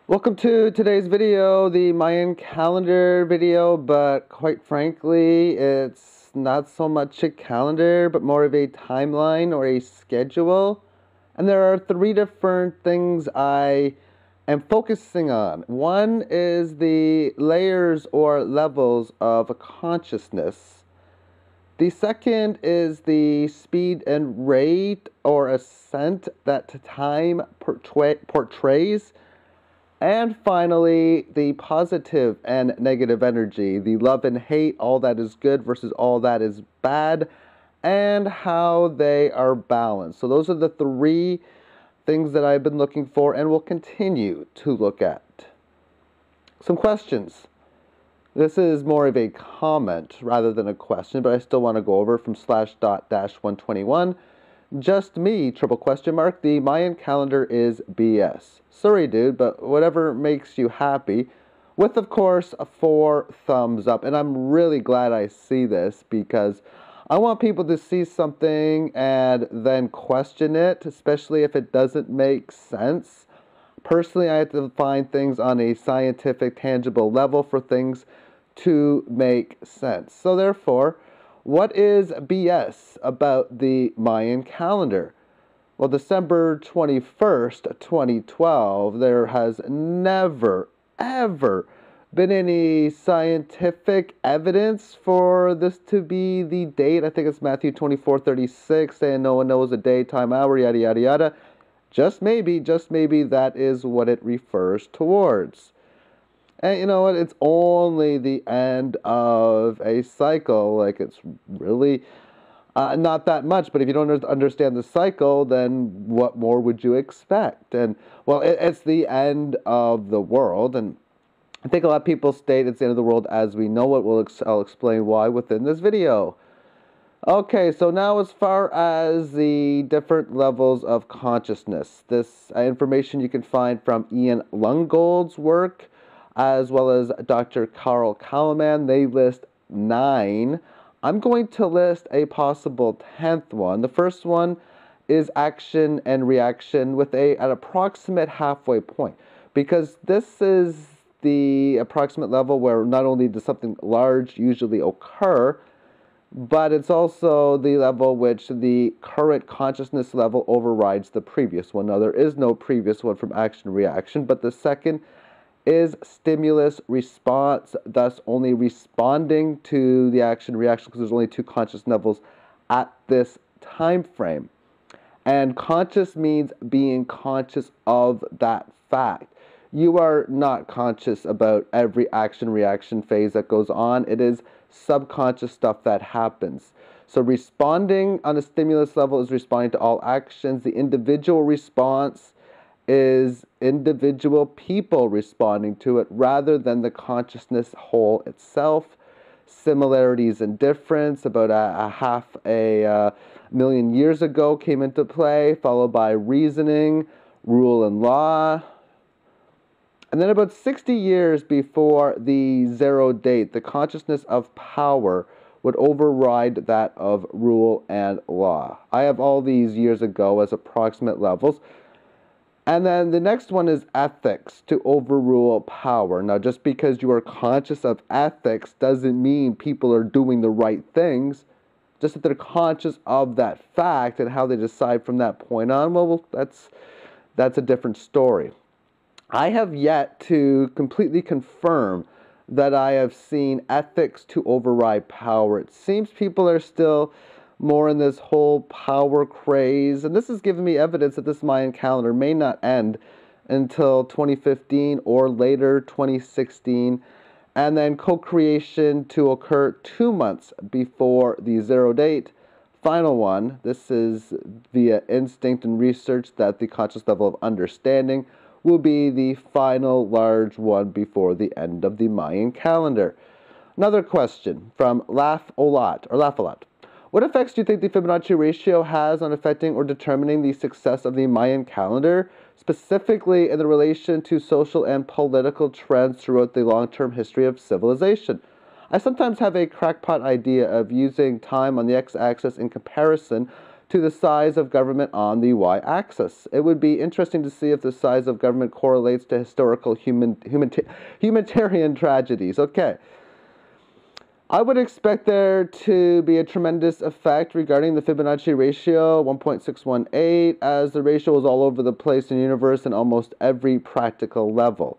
Welcome to today's video, the Mayan calendar video, but quite frankly, it's not so much a calendar, but more of a timeline or a schedule. And there are three different things I am focusing on. One is the layers or levels of a consciousness. The second is the speed and rate or ascent that time portrays. And finally, the positive and negative energy, the love and hate, all that is good versus all that is bad, and how they are balanced. So those are the three things that I've been looking for and will continue to look at. Some questions. This is more of a comment rather than a question, but I still want to go over from /.-121. Just me, triple question mark. The Mayan calendar is BS. Sorry, dude, but whatever makes you happy. With, of course, 4 thumbs up. And I'm really glad I see this because I want people to see something and then question it, especially if it doesn't make sense. Personally, I have to find things on a scientific, tangible level for things to make sense. So therefore, what is BS about the Mayan calendar? Well, December 21st, 2012, there has never, ever been any scientific evidence for this to be the date. I think it's Matthew 24:36, saying no one knows a day, time, hour, yada, yada, yada. Just maybe that is what it refers towards. And you know what? It's only the end of a cycle. Like, it's really not that much. But if you don't understand the cycle, then what more would you expect? And, well, it's the end of the world. And I think a lot of people state it's the end of the world as we know it. I'll explain why within this video. Okay, so now as far as the different levels of consciousness, this information you can find from Ian Lungold's work, as well as Dr. Carl Kalaman. They list 9. I'm going to list a possible 10th one. The first one is action and reaction with an approximate halfway point, because this is the approximate level where not only does something large usually occur, but it's also the level which the current consciousness level overrides the previous one. Now, there is no previous one from action reaction, but the second is stimulus response, thus only responding to the action reaction because there's only 2 conscious levels at this time frame. And conscious means being conscious of that fact. You are not conscious about every action reaction phase that goes on. It is subconscious stuff that happens. So responding on a stimulus level is responding to all actions. The individual response is individual people responding to it rather than the consciousness whole itself. Similarities and difference about half a million years ago came into play, followed by reasoning, rule and law. And then about 60 years before the 0 date, the consciousness of power would override that of rule and law. I have all these years ago as approximate levels. And then the next one is ethics, to overrule power. Now, just because you are conscious of ethics doesn't mean people are doing the right things. Just that they're conscious of that fact and how they decide from that point on, well, that's a different story. I have yet to completely confirm that I have seen ethics to override power. It seems people are still more in this whole power craze, and this has given me evidence that this Mayan calendar may not end until 2015 or later 2016, and then co-creation to occur 2 months before the 0 date. Final one, this is via instinct and research that the conscious level of understanding will be the final large one before the end of the Mayan calendar. Another question from Laugh a Lot. What effects do you think the Fibonacci ratio has on affecting or determining the success of the Mayan calendar, specifically in the relation to social and political trends throughout the long-term history of civilization? I sometimes have a crackpot idea of using time on the x-axis in comparison to the size of government on the y-axis. It would be interesting to see if the size of government correlates to historical humanitarian tragedies. Okay. I would expect there to be a tremendous effect regarding the Fibonacci ratio, 1.618, as the ratio is all over the place in the universe in almost every practical level.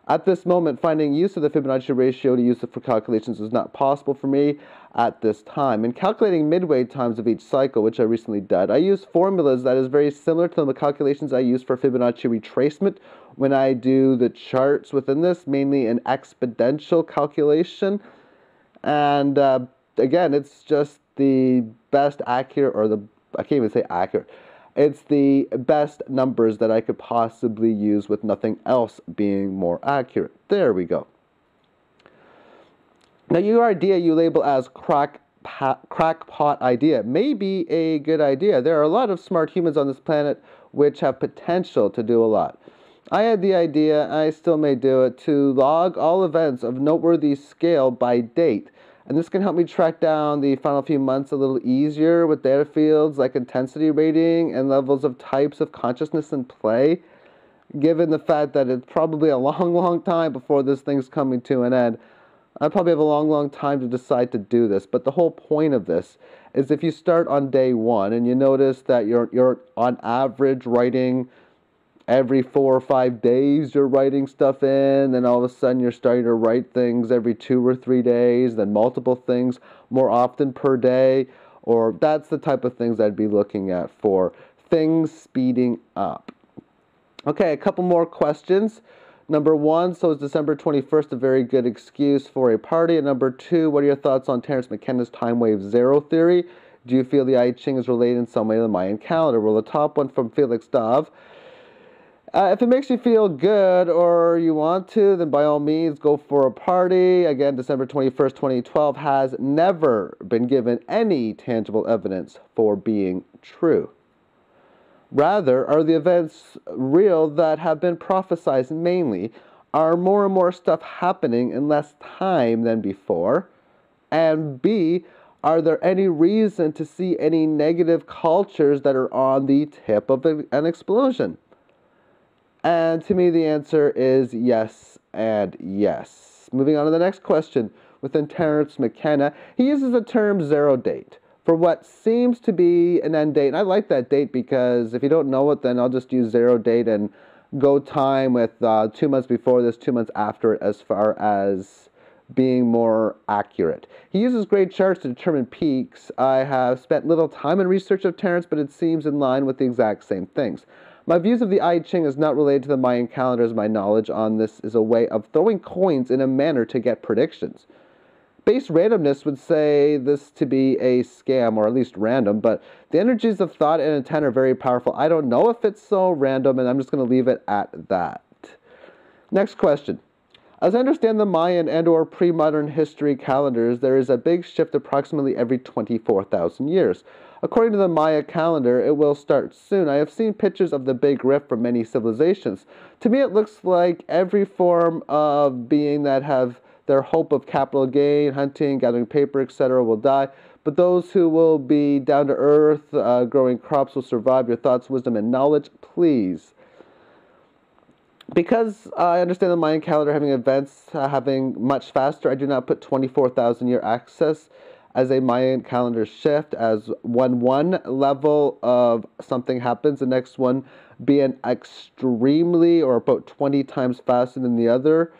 At this moment, finding use of the Fibonacci ratio to use it for calculations is not possible for me at this time. In calculating midway times of each cycle, which I recently did, I use formulas that is very similar to the calculations I use for Fibonacci retracement when I do the charts within this, mainly an exponential calculation. And again, it's just the best accurate, or I can't even say accurate. It's the best numbers that I could possibly use with nothing else being more accurate. There we go. Now, your idea you label as crackpot idea may be a good idea. There are a lot of smart humans on this planet which have potential to do a lot. I had the idea, I still may do it, to log all events of noteworthy scale by date. And this can help me track down the final few months a little easier with data fields like intensity rating and levels of types of consciousness in play, given the fact that it's probably a long time before this thing's coming to an end. I probably have a long time to decide to do this, but the whole point of this is if you start on day one and you notice that you're on average writing every 4 or 5 days, you're writing stuff in, then all of a sudden you're starting to write things every 2 or 3 days, then multiple things more often per day, or that's the type of things I'd be looking at for things speeding up. Okay, a couple more questions. Number 1, so is December 21st a very good excuse for a party? And number 2, what are your thoughts on Terence McKenna's time wave zero theory? Do you feel the I Ching is related in some way to the Mayan calendar? Well, the top one from Felix Dove. If it makes you feel good or you want to, then by all means go for a party. Again, December 21st, 2012 has never been given any tangible evidence for being true. Rather, are the events real that have been prophesized? Mainly, are more and more stuff happening in less time than before? And B, are there any reason to see any negative cultures that are on the tip of an explosion? And to me, the answer is yes and yes. Moving on to the next question. Within Terence McKenna, he uses the term zero date for what seems to be an end date. And I like that date because if you don't know it, then I'll just use zero date and go time with 2 months before this, 2 months after it, as far as being more accurate. He uses great charts to determine peaks. I have spent little time in research of Terence, but it seems in line with the exact same things. My views of the I Ching is not related to the Mayan calendar, as my knowledge on this is a way of throwing coins in a manner to get predictions. Base randomness would say this to be a scam, or at least random, but the energies of thought and intent are very powerful. I don't know if it's so random, and I'm just going to leave it at that. Next question. As I understand the Mayan and or pre-modern history calendars, there is a big shift approximately every 24,000 years. According to the Maya calendar, it will start soon. I have seen pictures of the big rift from many civilizations. To me, it looks like every form of being that have their hope of capital gain, hunting, gathering paper, etc. will die. But those who will be down to earth, growing crops will survive. Your thoughts, wisdom, and knowledge, please. Because I understand the Mayan calendar having events having much faster, I do not put 24,000 year access as a Mayan calendar shift, as when one level of something happens, the next one being extremely or about 20 times faster than the other.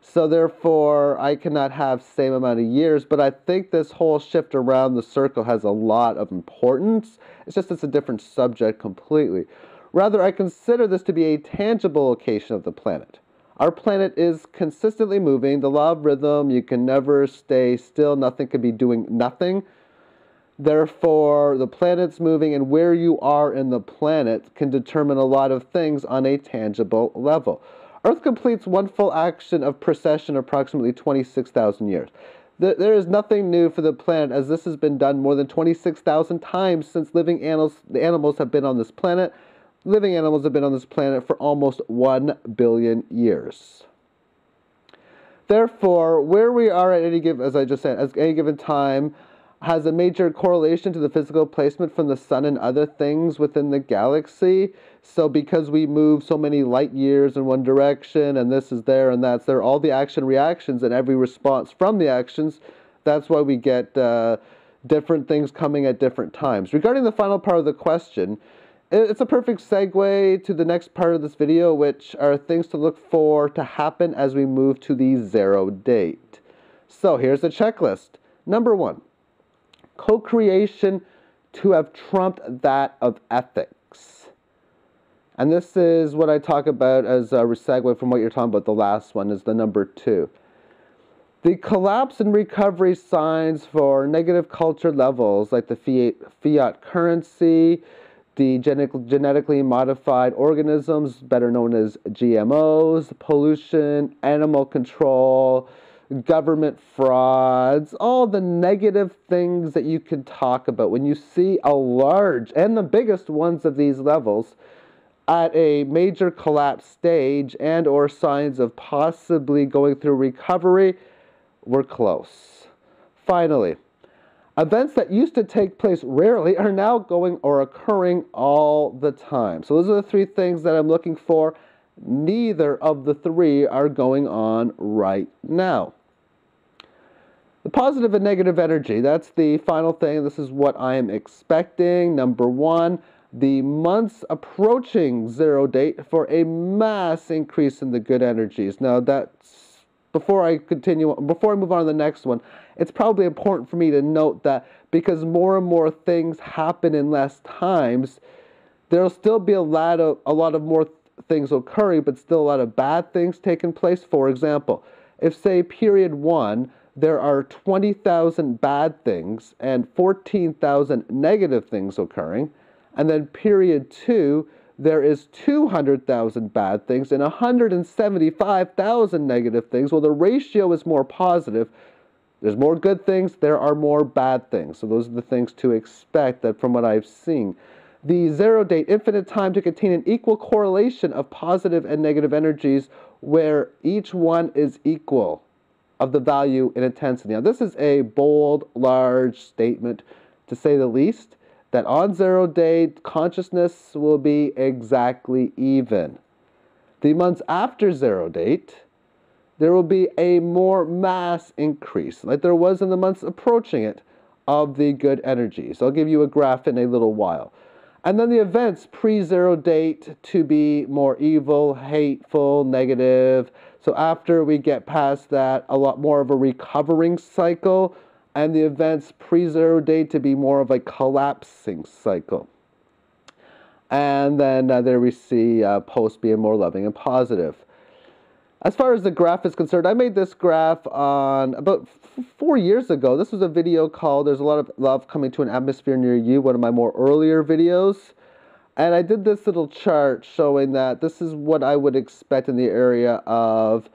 So therefore, I cannot have same amount of years, but I think this whole shift around the circle has a lot of importance. It's just it's a different subject completely. Rather, I consider this to be a tangible location of the planet. Our planet is consistently moving. The law of rhythm, you can never stay still. Nothing can be doing nothing. Therefore, the planet's moving, and where you are in the planet can determine a lot of things on a tangible level. Earth completes one full action of precession approximately 26,000 years. There is nothing new for the planet, as this has been done more than 26,000 times since the animals have been on this planet. Living animals have been on this planet for almost 1 billion years. Therefore, where we are at any given, as I just said, at any given time, has a major correlation to the physical placement from the sun and other things within the galaxy. So because we move so many light years in one direction, and this is there and that's there, all the action reactions and every response from the actions, that's why we get different things coming at different times. Regarding the final part of the question, it's a perfect segue to the next part of this video, which are things to look for to happen as we move to the 0 date. So here's a checklist. Number 1, co-creation to have trumped that of ethics. And this is what I talk about as a segue from what you're talking about. The last one is the number 2. The collapse and recovery signs for negative culture levels like the fiat currency, the genetically modified organisms, better known as GMOs, pollution, animal control, government frauds, all the negative things that you could talk about. When you see a large, and the biggest ones of these levels, at a major collapse stage and or signs of possibly going through recovery, we're close. Finally, events that used to take place rarely are now going or occurring all the time. So those are the 3 things that I'm looking for. Neither of the 3 are going on right now. The positive and negative energy, that's the final thing. This is what I am expecting. Number 1, the months approaching 0 date for a mass increase in the good energies. Now that's, before I move on to the next one, it's probably important for me to note that because more and more things happen in less times, there'll still be a lot of more things occurring, but still a lot of bad things taking place. For example, if say period 1, there are 20,000 bad things and 14,000 negative things occurring, and then period 2, there is 200,000 bad things and 175,000 negative things. Well, the ratio is more positive. There's more good things, there are more bad things. So those are the things to expect that from what I've seen. The 0 date, infinite time to contain an equal correlation of positive and negative energies where each one is equal of the value in intensity. Now this is a bold, large statement to say the least, that on 0 date, consciousness will be exactly even. The months after 0 date, there will be a more mass increase, like there was in the months approaching it, of the good energies. I'll give you a graph in a little while. And then the events pre-0 date to be more evil, hateful, negative. So after we get past that, a lot more of a recovering cycle, and the events pre-0 date to be more of a collapsing cycle. And then there we see post being more loving and positive. As far as the graph is concerned, I made this graph on about 4 years ago. This was a video called There's a Lot of Love Coming to an Atmosphere Near You, one of my more earlier videos. And I did this little chart showing that this is what I would expect in the area of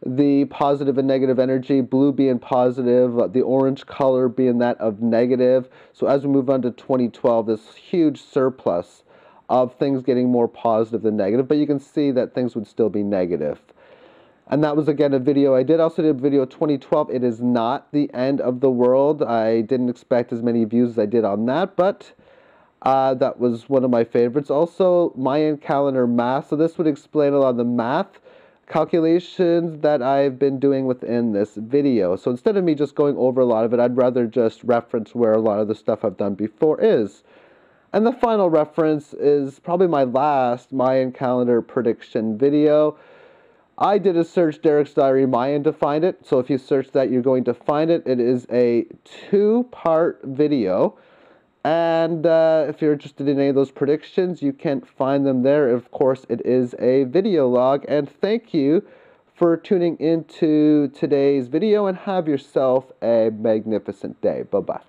the positive and negative energy, blue being positive, the orange color being that of negative. So as we move on to 2012, this huge surplus of things getting more positive than negative, but you can see that things would still be negative. And that was, again, a video I did. I also did a video 2012. It is not the end of the world. I didn't expect as many views as I did on that, but that was one of my favorites. Also, Mayan Calendar math. So this would explain a lot of the math calculations that I've been doing within this video. So instead of me just going over a lot of it, I'd rather just reference where a lot of the stuff I've done before is. And the final reference is probably my last Mayan Calendar prediction video. I did a search Derek's Diary Mayan to find it. So if you search that, you're going to find it. It is a 2-part video. And if you're interested in any of those predictions, you can find them there. Of course, it is a video log. And thank you for tuning into today's video, and have yourself a magnificent day. Bye-bye.